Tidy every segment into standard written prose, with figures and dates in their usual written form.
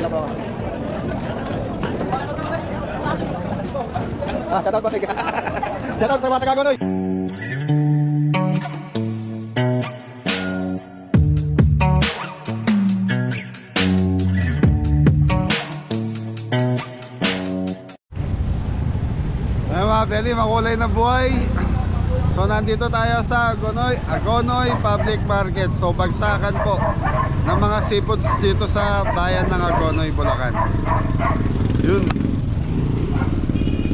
Hindi na po ako. Shoutout po. Shoutout sa mga taga-Gonoy. Beli, makulay na buhay. So nandito tayo sa Agonoy Public Market. So bagsakan po ng mga seafoods dito sa bayan ng Agonoy, Bulacan. Yun.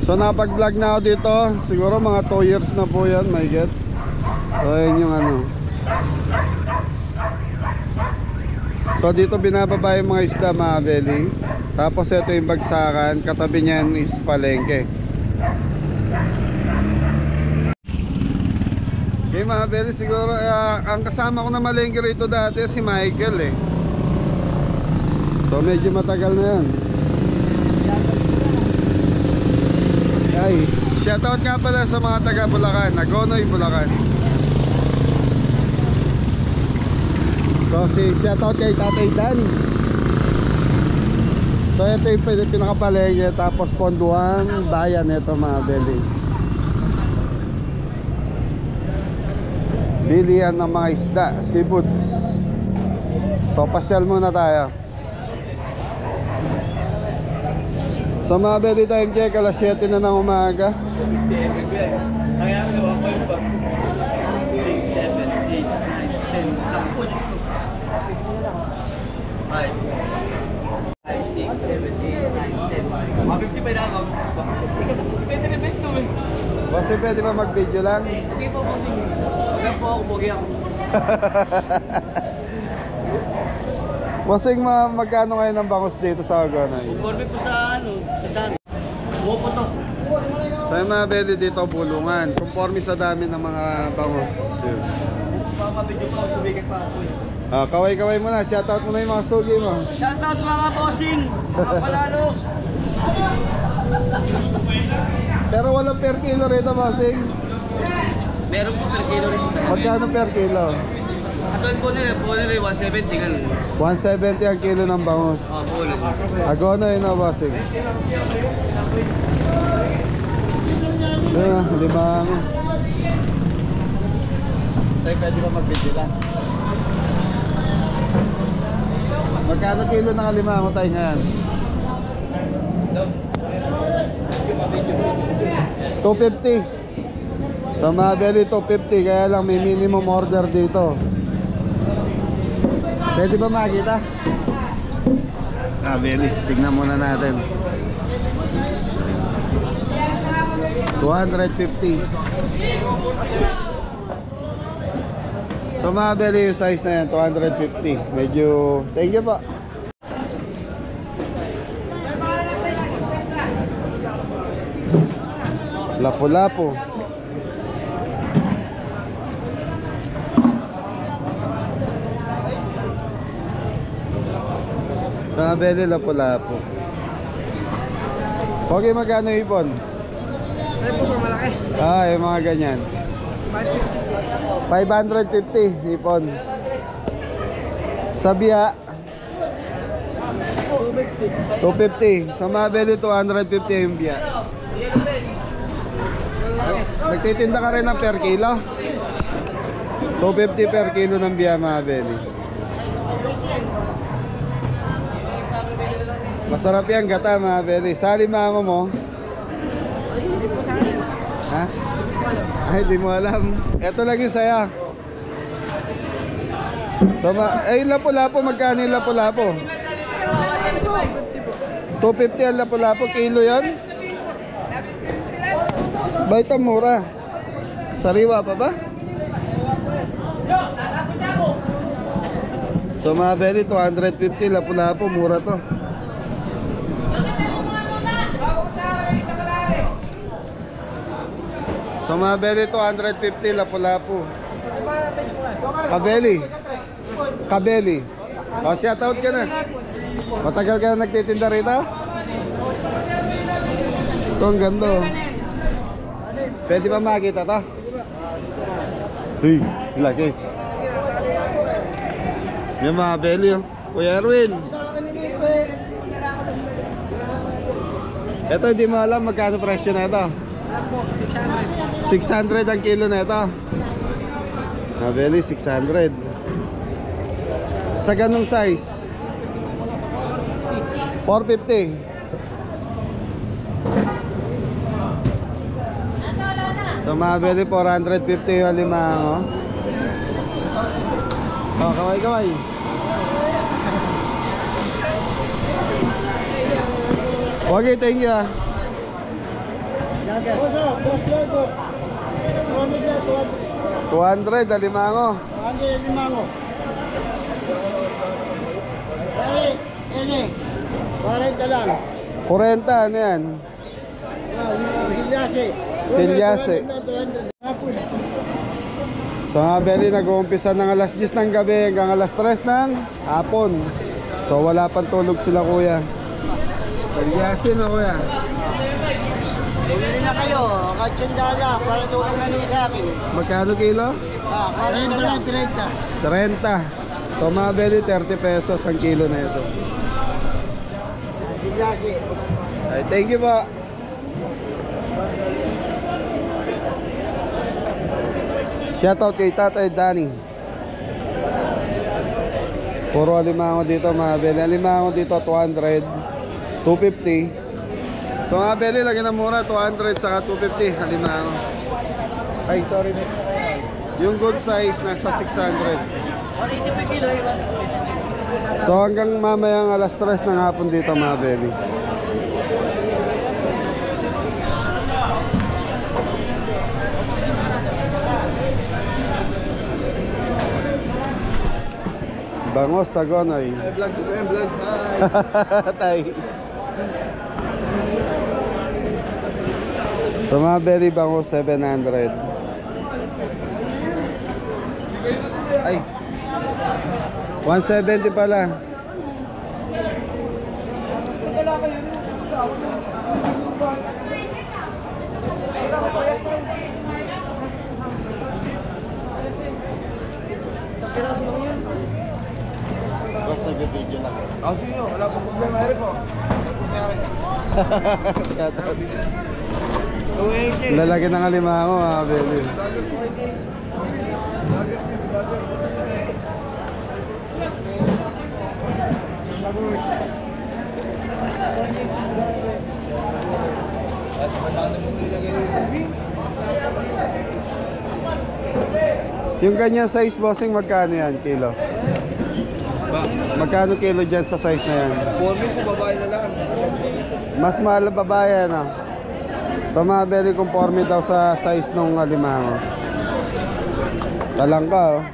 So napag-vlog na ako dito. Siguro mga 2 years na po yan, my God. So yun yung ano. So dito binababa yung mga isda, mga Beli. Tapos ito yung bagsakan. Katabi niyan is palengke. Okay mga Beli, siguro ang kasama ko na malengke rito dati si Michael eh. So medyo matagal na yan. Ay, shoutout nga pala sa mga taga Bulacan, Agonoy, Bulacan. So shoutout kay Tatay Danny. So ito yung pinakapalengke, tapos Ponduang bayan ito mga Beli. Bilihan ng mga isda, seafoods. So pasyal muna tayo. Sa mga Beli time check, alas 7 na ng umaga. Basta pwede ba mag-video lang? Okay po, huwag po ako, bugi ako. Bossing, magkano ngayon ang bangus dito sa Agonoy? Conforme po sa ano, sa dami. Buo po to. So yung mga Beli dito, bulungan. Conforme sa dami ng mga bangus. Yun. Papabidyo po ako, tubigat pa ako. Kaway-kaway mo na, shoutout mo na yung mga sugi mo. Shoutout mga bossing, mga palalo. Pero walang per kilo rito, bossing. Meron po per kilo rin. Magkano per kilo? Atol po nila 170 ganun. 170 ang kilo ng bangus. Po nila. Agonoy na, bossing. Ayan, limang. Tayo pwede ba mag-video lang? Magkano kilo ng alimango tayo ngayon? 250. Sa mga Beli, 250. Kaya lang may minimum order dito. Pwede ba makita? Beli, tignan muna natin. 250. So mga Beli, yung size na yan, 250. Medyo, thank you pa. Lapu-lapu. Mga Beli, lapu-lapu. Okay, magkano ipon? Ay po, malaki. Yung mga ganyan. 550 ipon. Sabiha 250. Sa mga Beli, 250 yung biya. Nagtitinda ka rin ng per kilo? 250 per kilo ng biya, mga Beli. Masarap yan gata, mga Beli. Sali mango mo. Ha? Ay, di mo alam. Ito lang yung saya. Yung lapu-lapu, magkano yung lapu-lapu? 250 ang lapu-lapu. Kilo yan? Baita mura. Sariwa pa ba? So mga Beli, 250 lapu-lapu. Mura to. So mga Beli, 250 lapu-lapu. Kabeli. Kabeli. Shoutout ka na. Matagal ka na nagtitinda rito? Ito ang ganda. Pwede ba makita to? Uy, laki. Yung mga Beli. Kuya Erwin. Ito hindi mo alam magkano presyo na ito. Ako, 600. 600 ang kilo na ito. Mabeli, 600. Sa ganung size 450. So mabeli 450 yung alimango. Oh, kaway. Okay, thank you ah. 200 alimango. Lang. 40 ano yan? Tilyase. So mga beli, nag-uumpisa ng alas 10 ng gabi hanggang alas 3 ng hapon. So wala pang tulog sila kuya. Tilyase na kuya. Bumili na kayo, $80 para tulong na niyo sa akin. Magkano kilo? 30. 30. So mga beli, 30 pesos ang kilo na ito. Ay, thank you po. Shoutout kay Tatay Danny. Puro alimango dito mga beli. Alimango dito 200, 250. So mga beli, lagi na mura 200 saka 250 alimango. Ay sorry. Yung good size nasa 600. 180 per kilo, 160. So hanggang mamayang alas 3 ng hapon dito mga beli. Bangos sa Gonoy. Vlog. Tay. So mga beli, bangos 700. Ay 170 pala. Basta nag-video na. Sige, wala pong problema rin po. Shoutout. Lalaki ng alimango mga beli. Yung ganyan size bossing, magkano yan kilo? Magkano kilo dyan sa size na yan? Forming ko, babae na lang. Mas mahal na babae ano? So mabili conforme daw sa size nung alimango. Talang ka oh.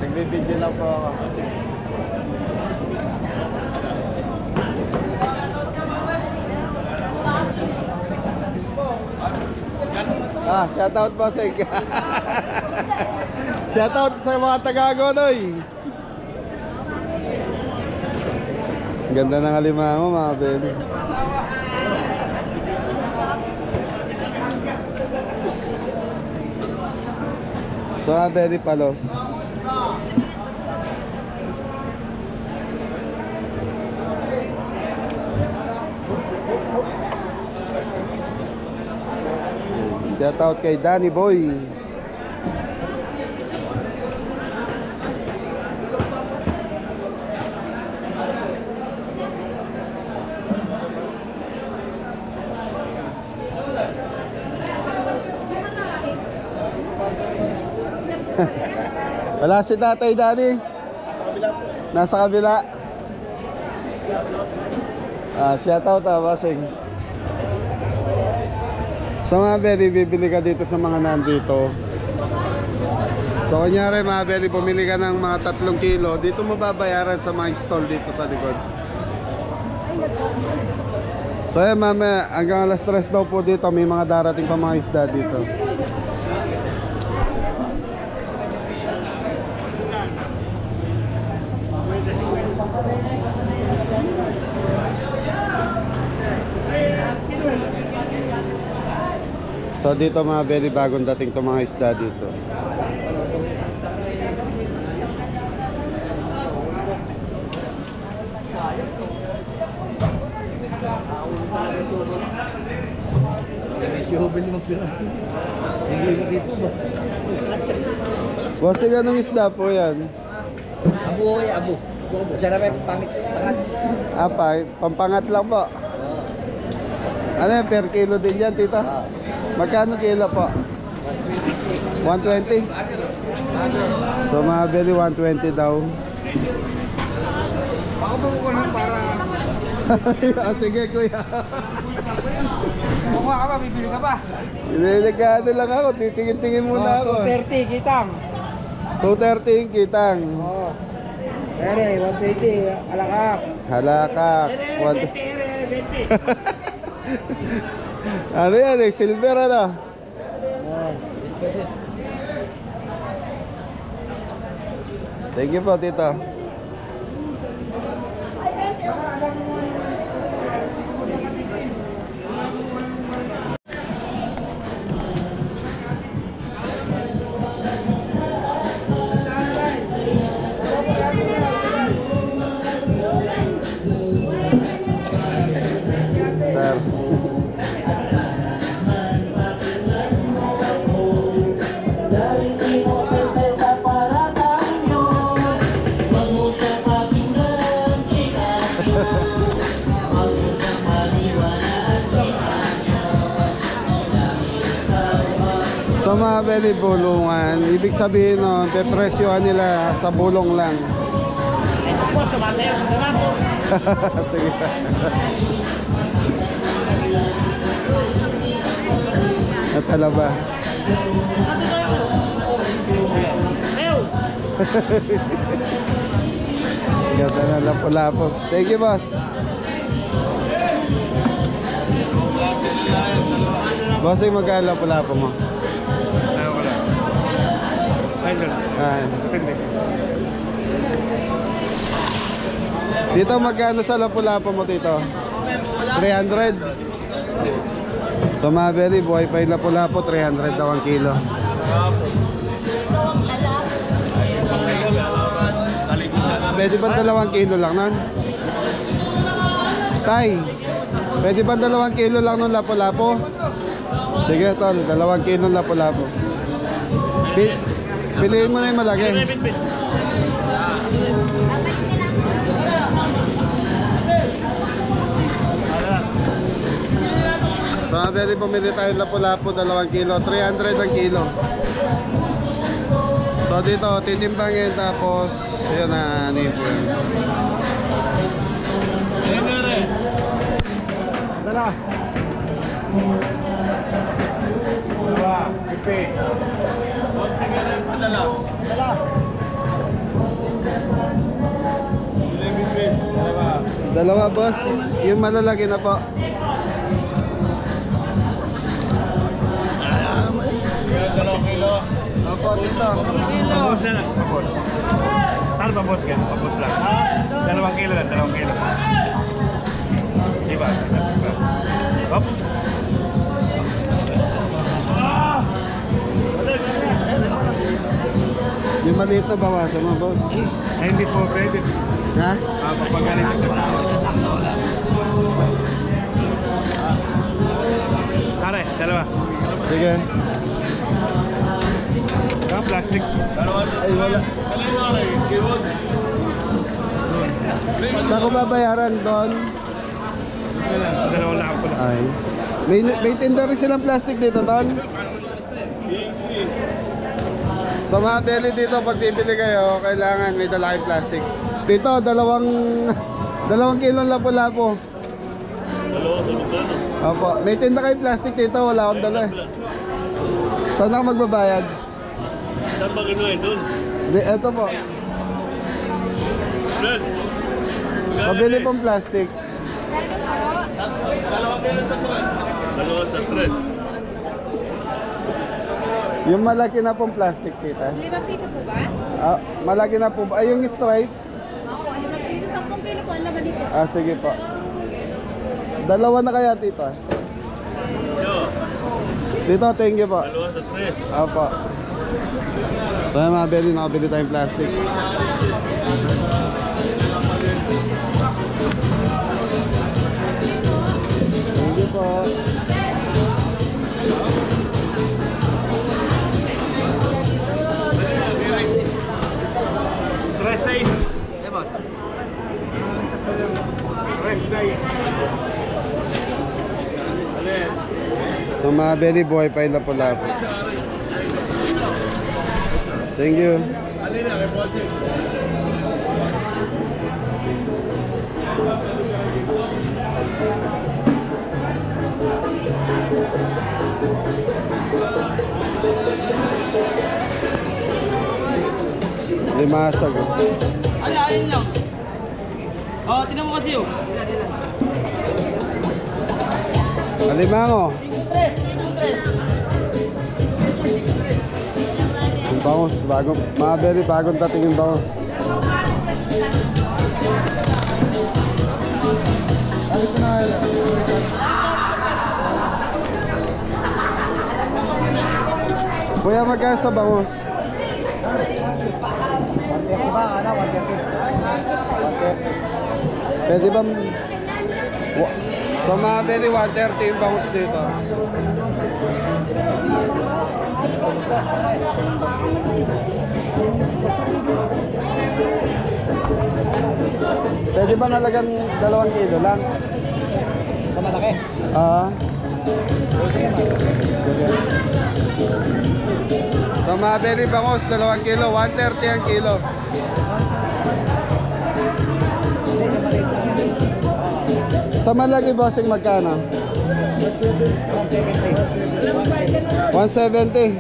Nagbibideo lang po ako. Shoutout po sa shoutout sa mga taga-Gonoy. Ganda ng alimango mga beli. So mga beli, palos. Shoutout kay Danny Boy. Wala si Tatay Danny. Nasa kabila. Shoutout bossing. So mga beli, bibili ka dito sa mga nandito. So kunyari mga beli, bumili ka ng mga 3 kilo. Dito mo babayaran sa mga stall dito sa likod. So yan mamaya, hanggang alas 3 daw po dito, may mga darating pa mga isda dito. So dito mga very bagong dating to mga isda dito. Si Hubel yung pira. Hindi mo dito ba? Bossing, anong isda po yan? Abo, abo. Masarap yung pangit. Pampangat lang po. Ano yan, per kilo din yan, tita? Magkano kilo po? 120? So mga very 120 daw. Ako ba ko lang para... Sige kuya. Kukuha ka ba? Bibili ka ba? Niligado lang ako, titingin-tingin muna ako. 230 kitang. 230 yung kitang. Oo. Ere, 120. Alakak. Halakak. Ano yan eh, silver ano? Oo. Thank you po, tito. Sir. Sa mga belly bulungan, ibig sabihin nun, pepresyohan nila sa bulong lang. Ito po, sumasayaw sa tomato. Sige. At halaba. Sayaw! Ganda na lapo-lapo. Thank you, boss. Bossing, magkano lapo-lapo mo? Ayaw ko lang. Ayun lang. Depende. Dito, magkano sa lapo-lapo mo, tito? 300. So, Maveri, buhay pa yung lapo-lapo, 300 daw ang kilo. Pwede ba 2 kilo lang nun? Tay, pwede ba 2 kilo lang nun lapo-lapo? Sige, tol, 2 kilo lapo-lapo. Piliin mo na yung malaki. So, Maveri, pumili tayo lapo-lapo, 2 kilo, 300 ang kilo. So dito, titimbangin tapos yun na, ano yun po yun. Dala. Dala. Pipi. Dala. Dala. Dalawa, boss. Yung malalaki na po. Kilo. Opo, dito. Pabos na lang. Pabos. Ano pabos ka? Pabos lang. 2 kilo lang. 2 kilo. Diba? Hop. Yung maliit na bawasan mo, boss. Ay, hindi po pwede. Ha? Papagaling ito. Tara, 2. Sige. Plastic. Ay, wala. Saan ko babayaran doon? 2 lang ako lang. Ay. May tinda rin silang plastic dito, Don? Sa mga belly dito, pag bibili kayo, kailangan may dala kayong plastic. Dito, 2 kilo lapo-lapo. Opo. May tinda kayong plastic dito, wala akong dala. Saan ako magbabayad? Saan ba kinuha doon? Eto po. Fred. Pabili pong plastic. 2 kilo sa stress. Yung malaki na pong plastic, tita. 5 piso po ba? Ah, malaki na po. Ay, yung stripe. Ako, 5 piso, 10 kilo po ang laman dito. Ah, sige po. 2 na kaya, tita. Yo. Tito, thank you po. Dalawa sa tres. Opo. So yung mga belly, nakabili tayong plastic. Thank you po. Tres seis. Tres seis. So mga belly, buhay pa yung lapu-lapu. Thank you. Limasag. Alin lang. Oh, tingnan mo kasi yun. Alimango. Tres. Yung bangus, bagong, mga belly, bagong dating yung bangus. Kuya, magkano sa bangus? 130 ba? Ano? 130. Pwede ba? So mga belly, 130 yung bangus dito. Pwede ba nalagan 2 kilo lang? Sa malaki. Sige. So mga belly bangus, 2 kilo, 130 ang kilo. Sa malaki bossing magkano? 170.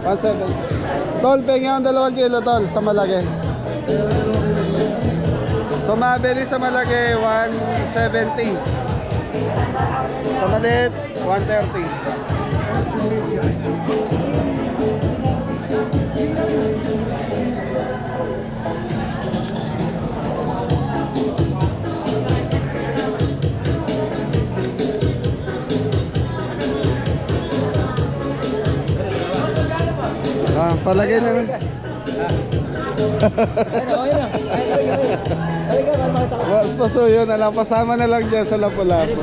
170. Tol, pengi ang 2 kilo tol sa malaki. So mabili sa malaki 170. Sa maliit 130. Palagay na rin. Mas pasuyo na lang, pasama na lang dyan sa lapu-lapu.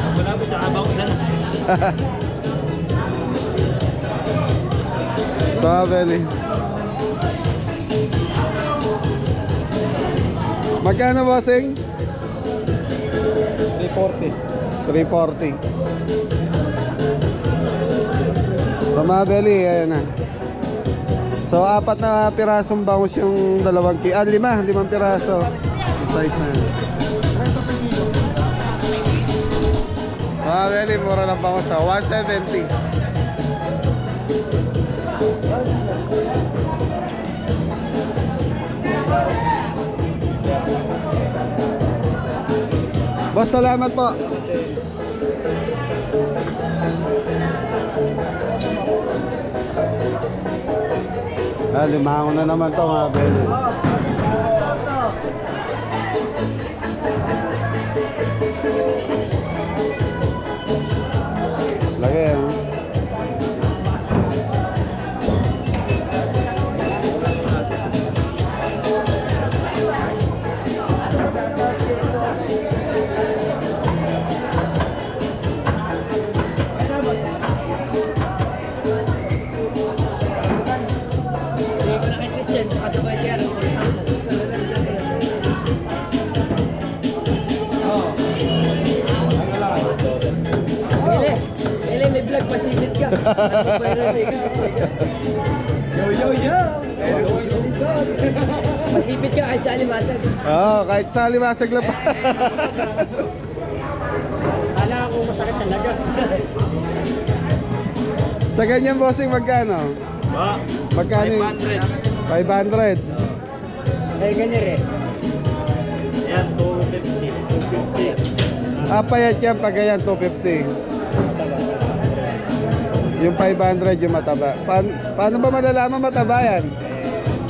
Lapu-lapu tsaka bangus na. Sa belly. Magkano bossing? 340. 340. So mga belly, ayan na. So 4 na pirasong bangus yung 2 kilo. 5 piraso. Size na. Mga belly, mura lang bangus sa 170. Boss, salamat po. Limango na naman to mga belly. Lagi Masipit ka kahit sa alimasag. Oo, kahit sa limasag lang pa. Kala ko masakit talaga. Sa ganyan bossing magkano? Magkano? 500. Ay, ganyan rin. Yan, 250. 250. Payat yan pag ganyan 250. Yung 500 yung mataba. Paano ba malalaman mataba yan?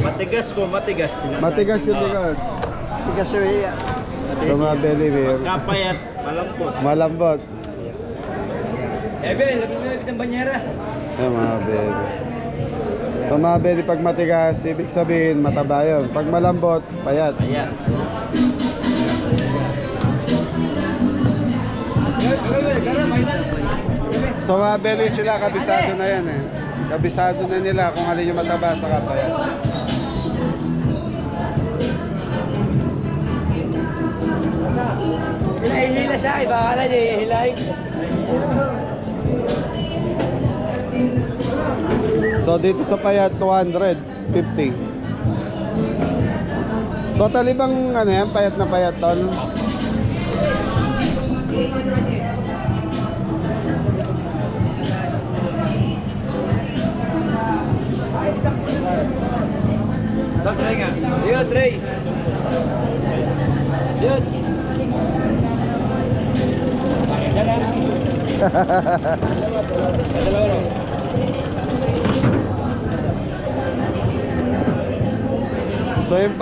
Matigas po, matigas. Matigas yung likod. Tigas yung iya. So mga belly beer. Kapayat, Malambot. Malambot. Ebe, lapit ng banyera. Ay, mga bebe. Ito mga bebe, pag matigas, ibig sabihin, mataba yun. Pag malambot, payat. Ayan. So mga bebe sila, kabisado na yan eh. Kabisado na nila kung alin yung mataba sa kapayat. Pinahihila siya, iba ka na niya ihilahin. So dito sa payat, 250. Totally bang ano yan, payat na payat ton? Try nga. Yun, Trey. Yun. So yung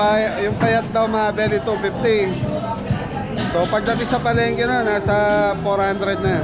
payat daw mga belly 250. So pagdating sa palengke na, nasa 400 na yan.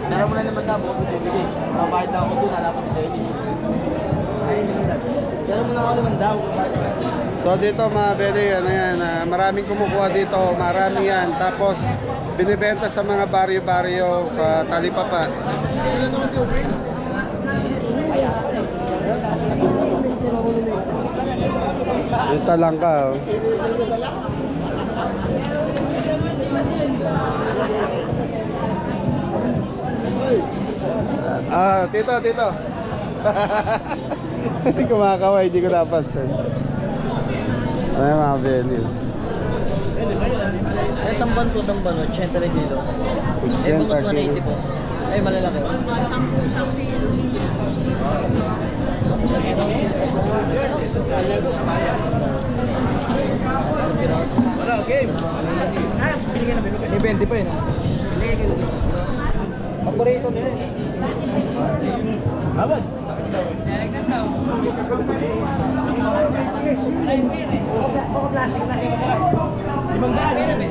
Meron mo na naman daw, bukas ito bigay. Mabahit na ako doon, halapan ko kayo niyo. Meron mo na ako naman daw. So dito mga belly, ano yan, maraming kumukuha dito, marami yan. Tapos binibenta sa mga baryo-baryo sa Talipapa. Dito lang ka, oh. Tito. Hindi kumakaway, hindi ko napansin. Ay, mga belly. Ay, tamban po, 80 na kilo. Eh, bangus 180 po. Ay, malalaki. Wala, game. May 20 pa yun. Paborito nila eh. Abad. Nalagnan daw. Ay, hindi eh. Plastic na siya. 500.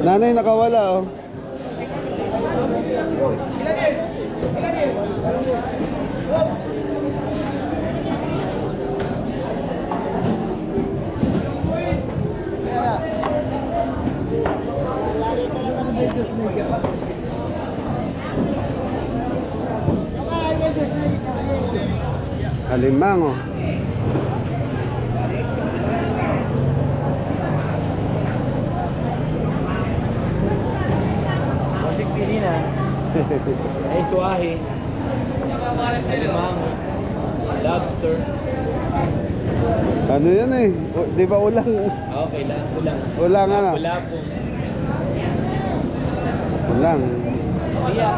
Nanay nakawala, oh. Alimang, oh. Masik pili na. Ay, suwahe. Alimang. Lobster. Ano yan eh? Di ba ulang? Okay lang, ulang. Ulang ano? Wala po. Ulang. Biya.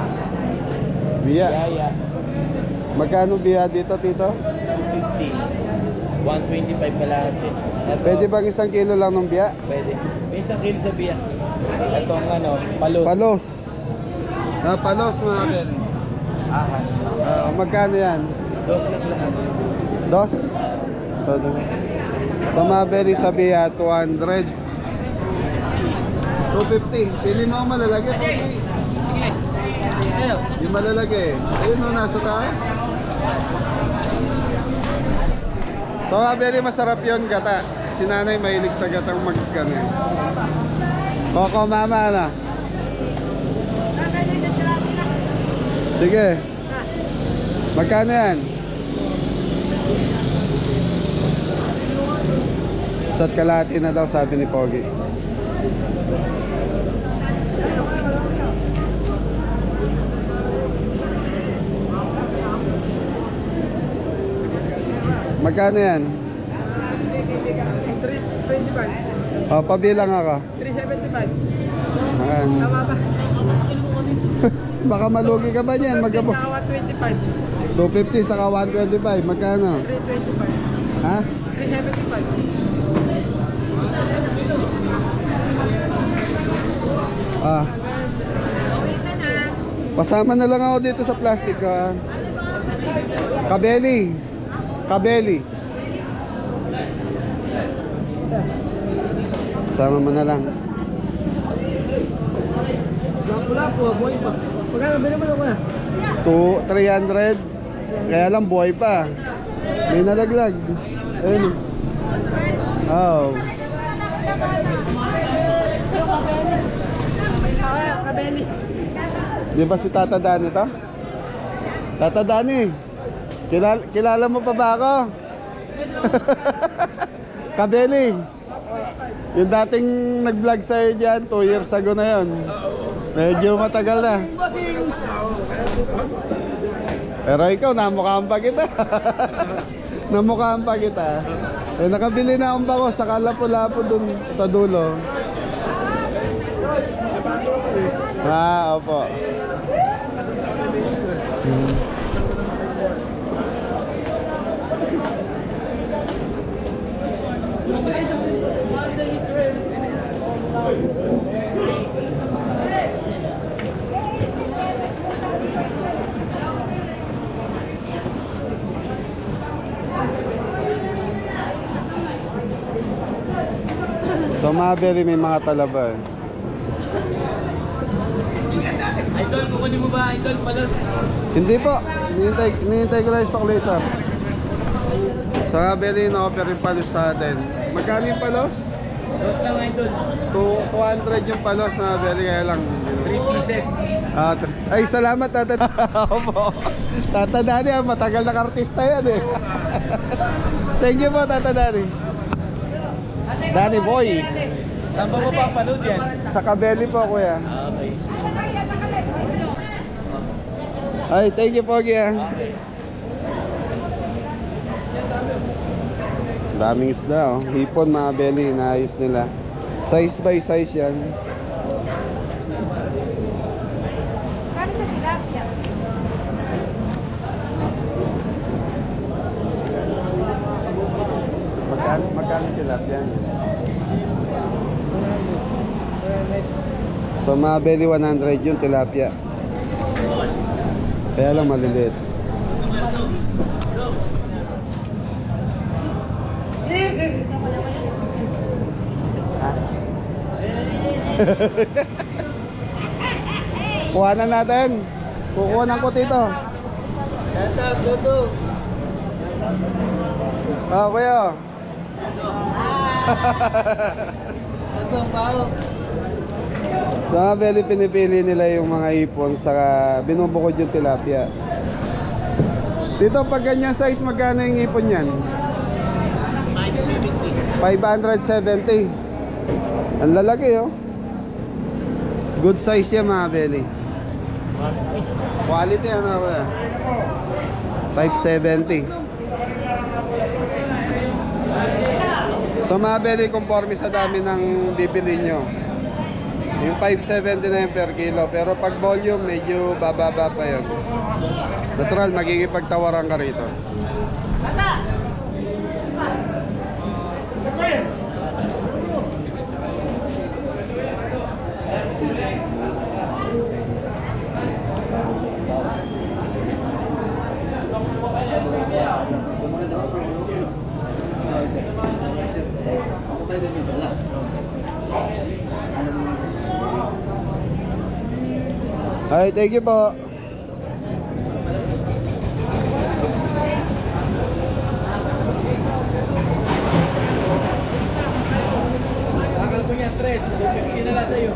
Biya. Yaya. Magkano biya dito, Tito? 250. 125 kalahati. Ito, Pwede bang 1 kilo lang ng biya? Pwede. May 1 kilo sa biya. Ito ang ano, palos. Palos. Palos mga belly. Ahas. Magkano yan? 2 lang lahat. 2? So mga belly sa biya, 200. 250. Pili mo ang malalagay. Okay. Sige. Ayun. Yung malalagay. Ayun o, nasa taas. So mga belly, masarap yun, gata. Si nanay mahilig sa gatang magkano. Coco mama na. Sige. Magkano yan? Isa't kalahati na daw, sabi ni Pogi. Magkano yan? 325. O, pabilang ako. 375. Ayan. Tama ba? Baka malugi ka ba niyan? 125. 250 saka 125. Magkano? 325. Ha? 375. Ah. Pasama na lang ako dito sa plastic ka. Kabeli. Kabeli. Sama mo na lang. Wala po, boy pa. Magkano ba naman ako na? 300. Kaya lang buhay pa. May nalaglag. Ayun. Oh. Kabeli. Di ba si Tata Dani to? Tata Dani. Kilala mo pa ba ako? Kabeli. Yung dating nag-vlog sa'yo dyan, 2 years ago na yun. Medyo matagal na. Pero ikaw, namukhaan pa kita. Namukhaan pa kita. Eh, nakabili na akong bango sa kalapo-lapo dun sa dulo. Ah, opo. So Mabeli, may mga talaba eh. Idol, kukunin mo ba? Idol, palos. Hindi po, hinihintay ko lang yung sukli, sir. Sa Mabeli, na-offer yung palos sa atin. Magkano yung palos? Palos lang, idol. 200 yung palos na Mabeli, kaya lang 3 pieces. Ay, salamat, Tata. Opo. Tata Dani, matagal na artista yan eh. Thank you po, Tata Dani. Dani Boy. Saan ba mo papanood yan? Sa Kabeli po, kuya. Okay. Ay, thank you, Pogi. Daming isda, oh. Hipon, mga belly, inaayos nila. Size by size yan. Kano sa tilapia? Magkano tilapia? So, mga belly, 100 yung tilapia. Kaya lang maliliit. Kuha na natin. Kukuha ko dito. Go to. Kuya. Ito, pao. Sa mga belly, pinipili nila yung mga ipon saka binubukod yung tilapia. Dito, pag ganyan size, magkano yung ipon yan? 570. Ang lalaki, oh. Good size yan, mga belly. Quality, ano ba? 570. So, mga belly, conforme sa dami ng bibili nyo. Yung 570 na yun per kilo. Pero pag volume, medyo bababa pa yun. Natural, magigipagtawaran ka rito. Ay, thank you po. Takal ko niya, 3. Bukit na lang sa'yo.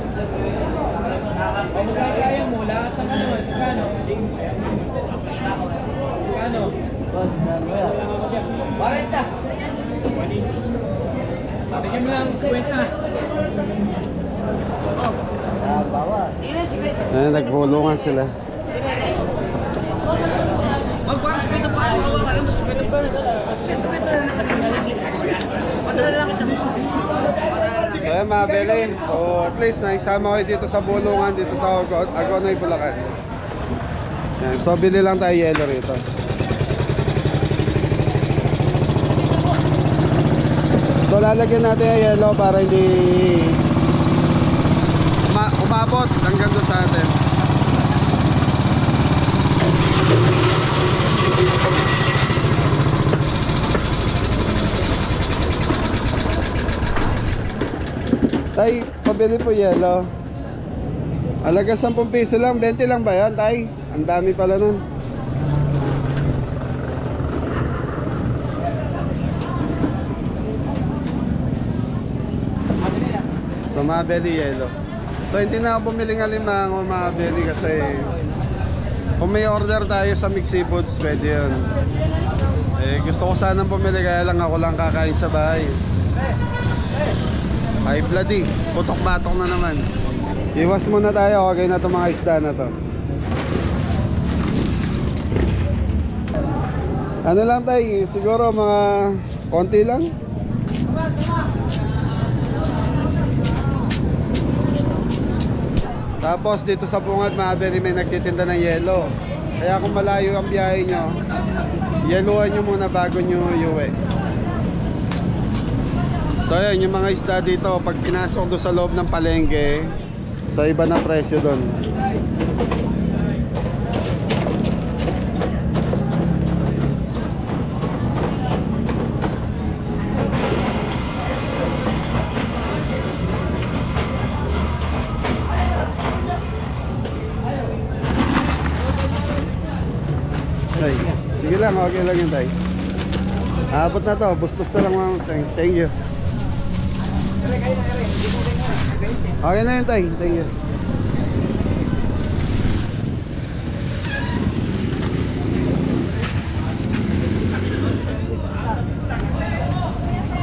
O magkakaya mo, lahat ng ano, magkano? Magkano? 40. Bigyan mo lang 50. Ayan, nagpulungan sila. So ayan mga bele, so at least naisama ko dito sa bulungan, dito sa Agonoy, Bulacan. Ayan, so bili lang tayo yelo rito. So lalagyan natin yung yelo para hindi umabot hanggang doon sa atin. Tay, pabili po yelo. Alaga 10 piso lang, 20 lang ba yan, Tay? Ang dami pala nun. So, mabeli yelo. So, hindi na ako bumili ng alimang o mabeli kasi kung may order tayo sa Mix Seafoods, pwede yun. Eh, gusto ko sanang bumili kaya lang ako lang kakain sa bahay. Ay bloody, putok-batok na naman. Iwas muna tayo, okay na itong mga isda na to. Ano lang tayo, siguro mga konti lang. Tapos dito sa bungad Mabeli may nagtitinda ng yelo. Kaya kung malayo ang biyahe nyo, yeluhan nyo muna bago nyo iuwi. So yun, yung mga isda dito, pag pinasok doon sa loob ng palengke, sa iba na presyo doon. Tay, sige lang, okay lang yun, Tay. Abot na to, bustos na lang mga. Thank you. Okay na yun, Tay. Thank you.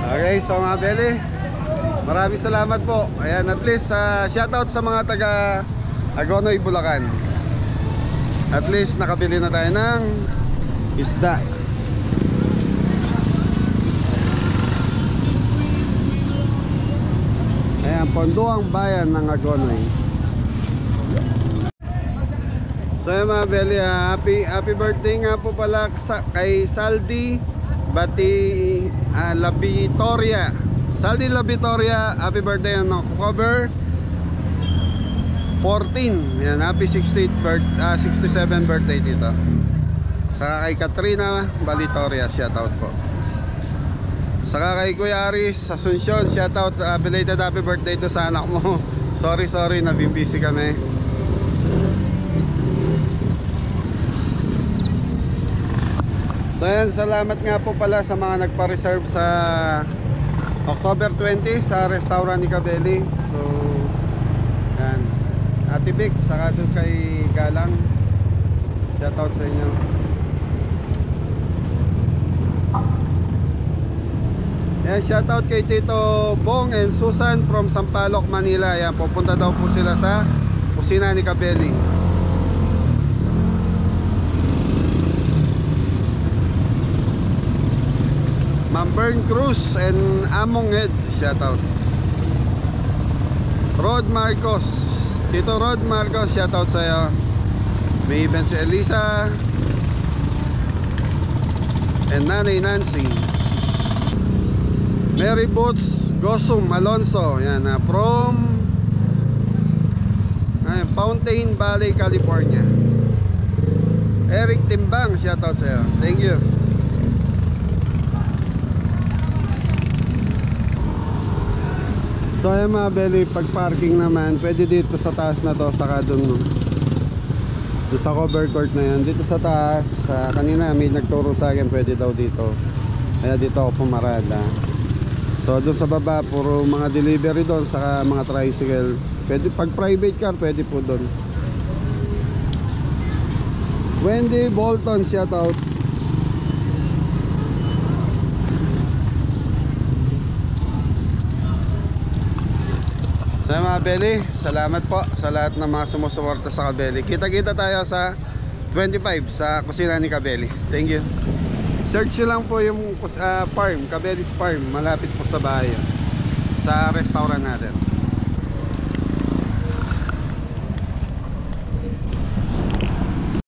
Okay, so mga bele, maraming salamat po. Ayan, at least shoutout sa mga taga Agonoy, Bulacan. At least nakabili na tayo ng isda. Ayan, Ponduang Bayan ng Agonoy. So yun mga beli, happy birthday nga po pala kay Saldi La Victoria. Saldi La Victoria, happy birthday on October 14. Yan, happy 67th birthday dito. Saka kay Katrina Balitoria, shoutout po. Saka kay Kuya Aris Asuncion, shoutout, belated happy birthday to sa anak mo. Sorry, nabibisi kami. So yan, salamat nga po pala sa mga nagpa-reserve sa October 20 sa restaurant ni Cabelli. So yan, Ate Vic, saka doon kay Galang, shoutout sa inyo. Yan, shoutout kay Tito Bong and Susan from Sampaloc, Manila. Yan, pupunta daw po sila sa kusina ni Cabelli. Ma'am Bern Cruz and Among Head, shoutout. Rod Marcos, Tito Rod Marcos, shoutout sa'yo. May event si Elisa and Nanay Nancy. Mary Boots Gosum Alonso, yan, from Fountain Valley, California. Eric Timbang, shoutout sa'yo. Thank you. So ayan mga beli, pag parking naman pwede dito sa taas na to, saka doon sa cover court na yan, dito sa taas. Kanina may nagturo sa akin pwede daw dito, kaya dito ako pumarada. So doon sa baba puro mga delivery doon, saka mga tricycle. Pwede, pag private car pwede po doon. Wendy Bolton, shoutout. So mga Kabeli, salamat po sa lahat ng mga sumusuporta sa Kabeli. Kita-kita tayo sa 25 sa kusina ni Kabeli. Thank you. Search nyo lang po yung farm, Kabeli's Farm. Malapit po sa bayan, sa restaurant natin.